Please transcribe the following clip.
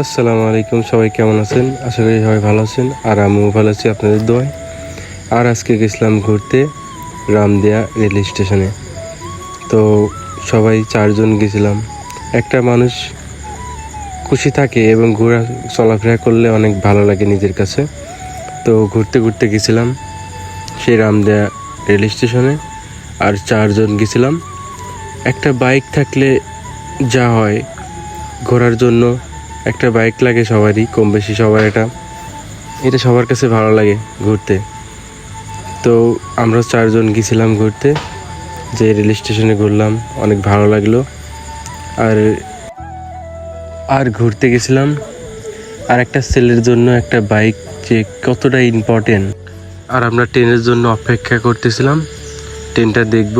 আসসালামু আলাইকুম, সবাই কেমন আছেন? আশা করি সবাই ভালো আছেন, আর আমিও ভালো আছি আপনাদের দোয়ায়। আর আজকে গেছিলাম ঘুরতে রামদিয়া রেল স্টেশনে। তো সবাই 4 জন গেছিলাম। একটা মানুষ খুশি থাকে এবং ঘোরা চলাফেরা করলে অনেক ভালো লাগে নিজের কাছে। তো ঘুরতে ঘুরতে গেছিলাম সেই রামদিয়া রেল স্টেশনে, আর 4 জন গেছিলাম। একটা বাইক থাকলে যা হয়, ঘোরার জন্য একটা বাইক লাগে সবারই, কম বেশি সবার। এটা সবার কাছে ভালো লাগে ঘুরতে। তো আমরা 4 জন গেছিলাম ঘুরতে, যে রেল স্টেশনে ঘুরলাম, অনেক ভালো লাগলো। আর আর ঘুরতে গেছিলাম। আর একটা ছেলের জন্য একটা বাইক যে কতটা ইম্পর্টেন্ট। আর আমরা ট্রেনের জন্য অপেক্ষা করতেছিলাম, ট্রেনটা দেখব।